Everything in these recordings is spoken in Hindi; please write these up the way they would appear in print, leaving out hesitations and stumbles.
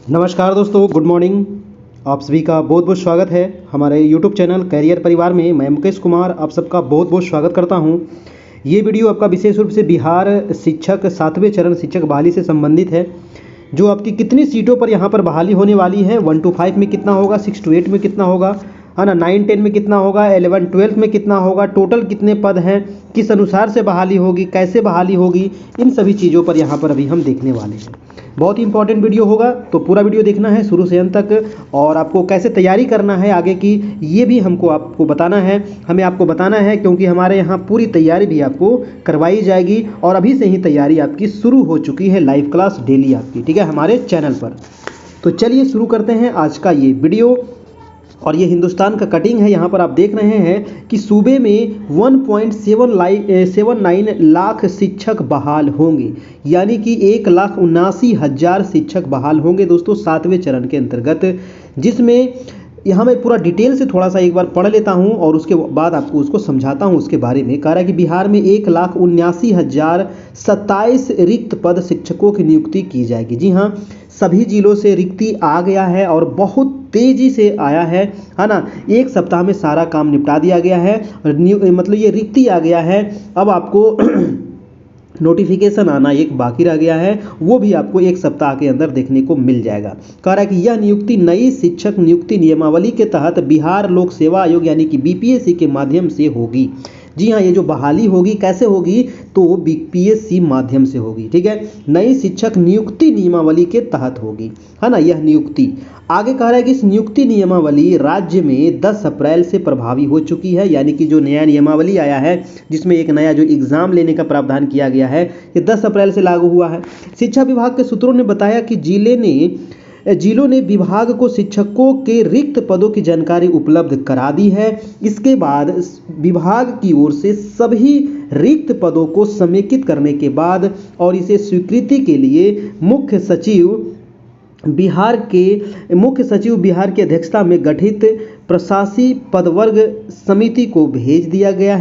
नमस्कार दोस्तों, गुड मॉर्निंग। आप सभी का बहुत बहुत स्वागत है हमारे यूट्यूब चैनल कैरियर परिवार में। मैं मुकेश कुमार आप सबका बहुत बहुत स्वागत करता हूं। ये वीडियो आपका विशेष रूप से बिहार शिक्षक 7वें चरण शिक्षक बहाली से संबंधित है। जो आपकी कितनी सीटों पर यहाँ पर बहाली होने वाली है, 1 to 5 में कितना होगा, 6 to 8 में कितना होगा, है ना, 9 10 में कितना होगा, 11 12 में कितना होगा, टोटल कितने पद हैं, किस अनुसार से बहाली होगी, कैसे बहाली होगी, इन सभी चीज़ों पर यहाँ पर अभी हम देखने वाले हैं। बहुत ही इंपॉर्टेंट वीडियो होगा, तो पूरा वीडियो देखना है शुरू से अंत तक। और आपको कैसे तैयारी करना है आगे की, ये भी आपको बताना है, हमें आपको बताना है, क्योंकि हमारे यहाँ पूरी तैयारी भी आपको करवाई जाएगी और अभी से ही तैयारी आपकी शुरू हो चुकी है, लाइव क्लास डेली आपकी, ठीक है, हमारे चैनल पर। तो चलिए शुरू करते हैं आज का ये वीडियो। और ये हिंदुस्तान का कटिंग है। यहाँ पर आप देख रहे हैं कि सूबे में 1.79 लाख शिक्षक बहाल होंगे, यानी कि 1,79,000 शिक्षक बहाल होंगे दोस्तों 7वें चरण के अंतर्गत। जिसमें यहाँ मैं पूरा डिटेल से थोड़ा सा एक बार पढ़ लेता हूँ और उसके बाद आपको उसको समझाता हूँ उसके बारे में। कह रहा है कि बिहार में 1,79,027 रिक्त पद शिक्षकों की नियुक्ति की जाएगी। जी हाँ, सभी जिलों से रिक्ति आ गया है और बहुत तेजी से आया है ना। एक सप्ताह में सारा काम निपटा दिया गया है, मतलब ये रिक्ति आ गया है। अब आपको नोटिफिकेशन आना एक बाकी रह गया है, वो भी आपको एक सप्ताह के अंदर देखने को मिल जाएगा। कह रहा है कि यह नियुक्ति नई शिक्षक नियुक्ति नियमावली के तहत बिहार लोक सेवा आयोग यानी कि बीपीएससी के माध्यम से होगी। जी हाँ, ये जो बहाली होगी कैसे होगी, तो बीपीएससी माध्यम से होगी, ठीक है। नई शिक्षक नियुक्ति नियमावली के तहत होगी, है ना, यह नियुक्ति। आगे कह रहा है कि इस नियुक्ति नियमावली राज्य में 10 अप्रैल से प्रभावी हो चुकी है, यानी कि जो नया नियमावली आया है जिसमें एक नया जो एग्जाम लेने का प्रावधान किया गया है, ये 10 अप्रैल से लागू हुआ है। शिक्षा विभाग के सूत्रों ने बताया कि जिलों ने विभाग को शिक्षकों के रिक्त पदों की जानकारी उपलब्ध करा दी है। इसके बाद विभाग की ओर से सभी रिक्त पदों को समेकित करने के बाद और इसे स्वीकृति के लिए मुख्य सचिव बिहार की अध्यक्षता में गठित प्रशासी पदवर्ग समिति को भेज दिया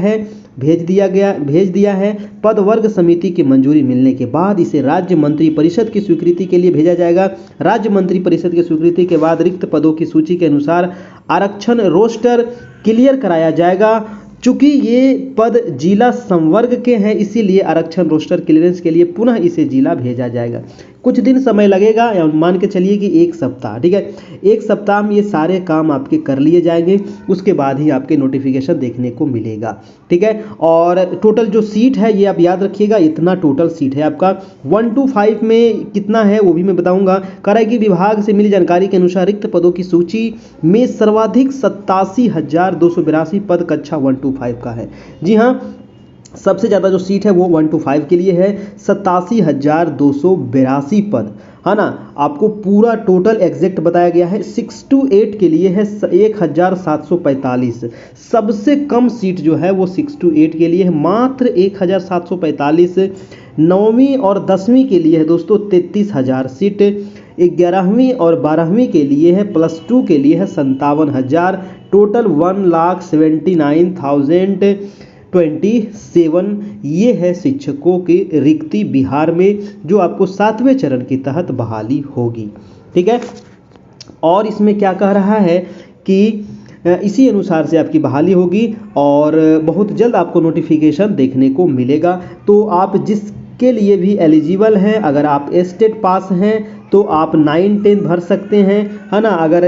है। पदवर्ग समिति की मंजूरी मिलने के बाद इसे राज्य मंत्री परिषद की स्वीकृति के लिए भेजा जाएगा। राज्य मंत्री परिषद की स्वीकृति के बाद रिक्त पदों की सूची के अनुसार आरक्षण रोस्टर क्लियर कराया जाएगा। चूंकि ये पद जिला संवर्ग के हैं, इसीलिए आरक्षण रोस्टर क्लियरेंस के लिए पुनः इसे जिला भेजा जाएगा। कुछ दिन समय लगेगा, या मान के चलिए कि एक सप्ताह, ठीक है। एक सप्ताह में ये सारे काम आपके कर लिए जाएंगे, उसके बाद ही आपके नोटिफिकेशन देखने को मिलेगा, ठीक है। और टोटल जो सीट है ये आप याद रखिएगा, इतना टोटल सीट है आपका। 1 to 5 में कितना है वो भी मैं बताऊंगा। कह रहा है कि विभाग से मिली जानकारी के अनुसार रिक्त पदों की सूची में सर्वाधिक 87,282 पद कक्षा 1 to 5 का है। जी हाँ, सबसे ज़्यादा जो सीट है वो 1 to 5 के लिए है, 87,282 पद, है ना। आपको पूरा टोटल एग्जैक्ट बताया गया है। 6 to 8 के लिए है 1,745। सबसे कम सीट जो है वो 6 to 8 के लिए है, मात्र 1,745। 9वीं और 10वीं के लिए है दोस्तों 33,000 सीट। 11वीं और 12वीं के लिए है, +2 के लिए है 57,000। टोटल 1,79,027 ये है शिक्षकों की रिक्ति बिहार में, जो आपको 7वें चरण के तहत बहाली होगी, ठीक है। और इसमें क्या कह रहा है कि इसी अनुसार से आपकी बहाली होगी और बहुत जल्द आपको नोटिफिकेशन देखने को मिलेगा। तो आप जिसके लिए भी एलिजिबल हैं, अगर आप स्टेट पास हैं तो आप 9 10 भर सकते हैं, है ना। अगर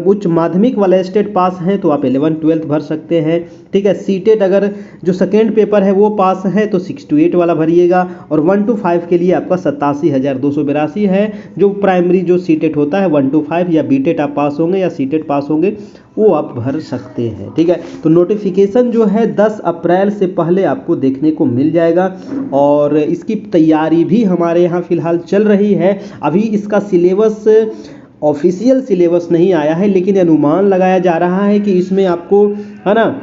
उच्च माध्यमिक वाला स्टेट पास हैं तो आप 11 12 भर सकते हैं, ठीक है। सीटेट अगर जो सेकेंड पेपर है वो पास है तो 6 to 8 वाला भरिएगा। और 1 to 5 के लिए आपका 87,282 है। जो प्राइमरी जो सीटेट होता है 1 to 5 या बीटेट आप पास होंगे या सीटेट पास होंगे वो आप भर सकते हैं, ठीक है। तो नोटिफिकेशन जो है 10 अप्रैल से पहले आपको देखने को मिल जाएगा और इसकी तैयारी भी हमारे यहाँ फिलहाल चल रही है। अभी इसका सिलेबस ऑफिशियल सिलेबस नहीं आया है, लेकिन अनुमान लगाया जा रहा है कि इसमें आपको, है ना,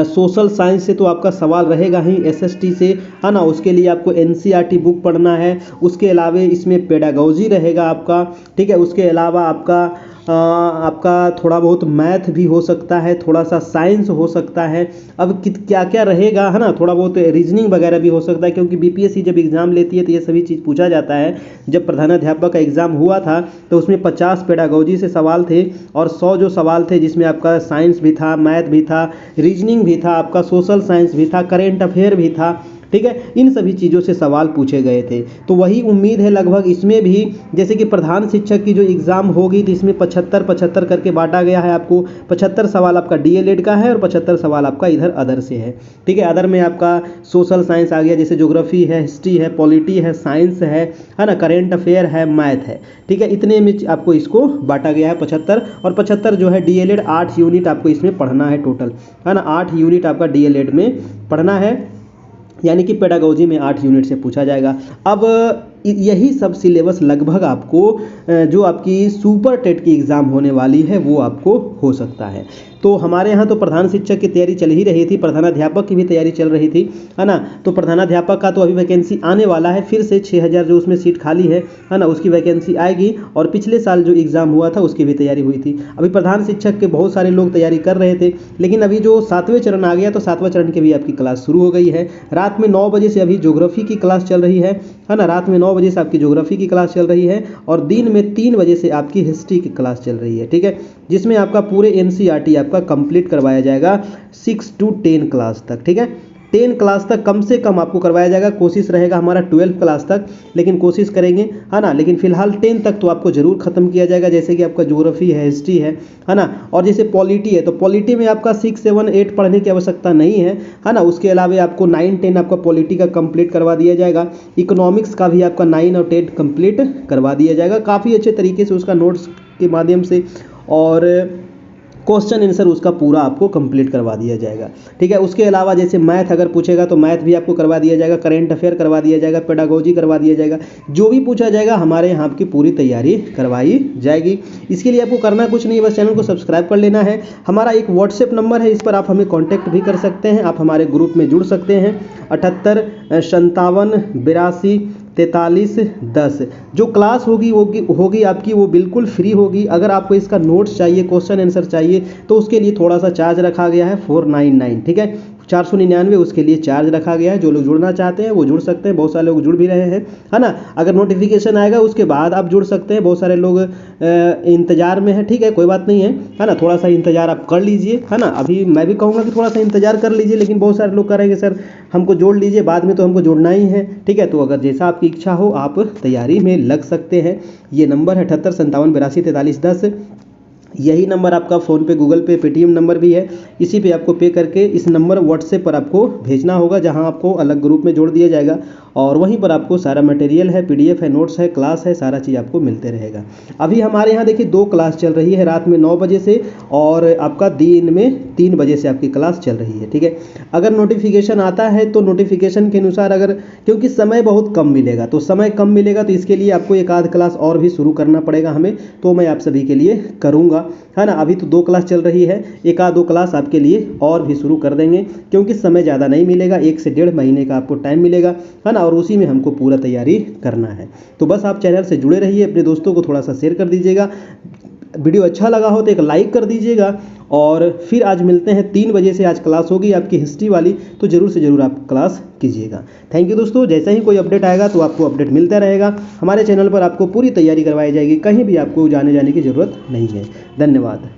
सोशल साइंस से तो आपका सवाल रहेगा ही, एसएसटी से, है ना। उसके लिए आपको एनसीईआरटी बुक पढ़ना है। उसके अलावा इसमें पेडागोजी रहेगा आपका, ठीक है। उसके अलावा आपका आपका थोड़ा बहुत मैथ भी हो सकता है, थोड़ा सा साइंस हो सकता है। अब क्या क्या रहेगा, है ना, थोड़ा बहुत रीजनिंग वगैरह भी हो सकता है, क्योंकि बीपीएससी जब एग्ज़ाम लेती है तो ये सभी चीज़ पूछा जाता है। जब प्रधानाध्यापक का एग्ज़ाम हुआ था तो उसमें 50 पेडागोजी से सवाल थे और 100 जो सवाल थे जिसमें आपका साइंस भी था, मैथ भी था, रीजनिंग भी था, आपका सोशल साइंस भी था, करेंट अफेयर भी था। ठीक है, इन सभी चीज़ों से सवाल पूछे गए थे। तो वही उम्मीद है लगभग इसमें भी, जैसे कि प्रधान शिक्षक की जो एग्ज़ाम होगी तो इसमें 75-75 करके बांटा गया है आपको। 75 सवाल आपका डीएलएड का है और 75 सवाल आपका इधर अदर से है। ठीक है, अदर में आपका सोशल साइंस आ गया, जैसे ज्योग्राफी है, हिस्ट्री है, पॉलिटी है, साइंस है ना, करेंट अफेयर है, मैथ है। ठीक है, इतने में आपको इसको बांटा गया है 75, और 75 जो है डीएलएड 8 यूनिट आपको इसमें पढ़ना है टोटल, है ना, 8 यूनिट आपका डीएलएड में पढ़ना है, यानी कि पेडागोजी में 8 यूनिट से पूछा जाएगा। अब यही सब सिलेबस लगभग आपको जो आपकी सुपर टेट की एग्ज़ाम होने वाली है वो आपको हो सकता है। तो हमारे यहाँ तो प्रधान शिक्षक की तैयारी चल ही रही थी, प्रधानाध्यापक की भी तैयारी चल रही थी, है ना। तो प्रधानाध्यापक का तो अभी वैकेंसी आने वाला है, फिर से 6000 जो उसमें सीट खाली है ना, उसकी वैकेंसी आएगी। और पिछले साल जो एग्ज़ाम हुआ था उसकी भी तैयारी हुई थी। अभी प्रधान शिक्षक के बहुत सारे लोग तैयारी कर रहे थे, लेकिन अभी जो 7वें चरण आ गया तो 7वां चरण की भी आपकी क्लास शुरू हो गई है। रात में 9 बजे से अभी ज्योग्राफी की क्लास चल रही है ना, रात में 9 बजे से आपकी ज्योग्राफी की क्लास चल रही है, और दिन में 3 बजे से आपकी हिस्ट्री की क्लास चल रही है। ठीक है, जिसमें आपका पूरे एनसीईआरटी आपका कंप्लीट करवाया जाएगा 6 to 10 क्लास तक। ठीक है, 10 क्लास तक कम से कम आपको करवाया जाएगा। कोशिश रहेगा हमारा 12 क्लास तक, लेकिन कोशिश करेंगे, है ना। लेकिन फिलहाल 10 तक तो आपको जरूर खत्म किया जाएगा, जैसे कि आपका ज्योग्राफी है, हिस्ट्री है ना। और जैसे पॉलिटी है तो पॉलिटी में आपका 6, 7, 8 पढ़ने की आवश्यकता नहीं है ना। उसके अलावा आपको 9, 10 आपका पॉलिटी का कंप्लीट करवा दिया जाएगा। इकोनॉमिक्स का भी आपका 9 और 10 कंप्लीट करवा दिया जाएगा काफ़ी अच्छे तरीके से, उसका नोट्स के माध्यम से, और क्वेश्चन आंसर उसका पूरा आपको कंप्लीट करवा दिया जाएगा। ठीक है, उसके अलावा जैसे मैथ अगर पूछेगा तो मैथ भी आपको करवा दिया जाएगा, करेंट अफेयर करवा दिया जाएगा, पेडागोजी करवा दिया जाएगा। जो भी पूछा जाएगा हमारे यहाँ आपकी पूरी तैयारी करवाई जाएगी। इसके लिए आपको करना कुछ नहीं, बस चैनल को सब्सक्राइब कर लेना है। हमारा एक व्हाट्सएप नंबर है, इस पर आप हमें कॉन्टैक्ट भी कर सकते हैं, आप हमारे ग्रुप में जुड़ सकते हैं। 78 57 82 43 10। जो क्लास होगी आपकी वो बिल्कुल फ्री होगी। अगर आपको इसका नोट्स चाहिए, क्वेश्चन आंसर चाहिए, तो उसके लिए थोड़ा सा चार्ज रखा गया है 499। ठीक है, 499 उसके लिए चार्ज रखा गया है। जो लोग जुड़ना चाहते हैं वो जुड़ सकते हैं, बहुत सारे लोग जुड़ भी रहे हैं, है ना। अगर नोटिफिकेशन आएगा उसके बाद आप जुड़ सकते हैं, बहुत सारे लोग इंतजार में है। ठीक है, कोई बात नहीं है ना, थोड़ा सा इंतजार आप कर लीजिए, है ना। अभी मैं भी कहूँगा कि थोड़ा सा इंतजार कर लीजिए, लेकिन बहुत सारे लोग करेंगे सर हमको जोड़ लीजिए, बाद में तो हमको जोड़ना ही है। ठीक है, तो अगर जैसा आपकी इच्छा हो आप तैयारी में लग सकते हैं। ये नंबर है 78 57 82 43 10। यही नंबर आपका फ़ोनपे, गूगल पे, पेटीएम नंबर भी है। इसी पे आपको पे करके इस नंबर व्हाट्सएप पर आपको भेजना होगा, जहां आपको अलग ग्रुप में जोड़ दिया जाएगा, और वहीं पर आपको सारा मटेरियल है, पीडीएफ है, नोट्स है, क्लास है, सारा चीज़ आपको मिलते रहेगा। अभी हमारे यहाँ देखिए 2 क्लास चल रही है, रात में 9 बजे से और आपका दिन में 3 बजे से आपकी क्लास चल रही है। ठीक है, अगर नोटिफिकेशन आता है तो नोटिफिकेशन के अनुसार, अगर क्योंकि समय बहुत कम मिलेगा, तो समय कम मिलेगा तो इसके लिए आपको एक आध क्लास और भी शुरू करना पड़ेगा हमें, तो मैं आप सभी के लिए करूँगा, है ना। अभी तो 2 क्लास चल रही है, 1-2 क्लास आपके लिए और भी शुरू कर देंगे, क्योंकि समय ज़्यादा नहीं मिलेगा, 1 से 1.5 महीने का आपको टाइम मिलेगा, है ना। और उसी में हमको पूरा तैयारी करना है। तो बस आप चैनल से जुड़े रहिए, अपने दोस्तों को थोड़ा सा शेयर कर दीजिएगा, वीडियो अच्छा लगा हो तो एक लाइक कर दीजिएगा। और फिर आज मिलते हैं 3 बजे से, आज क्लास होगी आपकी हिस्ट्री वाली, तो ज़रूर से ज़रूर आप क्लास कीजिएगा। थैंक यू दोस्तों, जैसा ही कोई अपडेट आएगा तो आपको अपडेट मिलता रहेगा। हमारे चैनल पर आपको पूरी तैयारी करवाई जाएगी, कहीं भी आपको जाने की ज़रूरत नहीं है। धन्यवाद।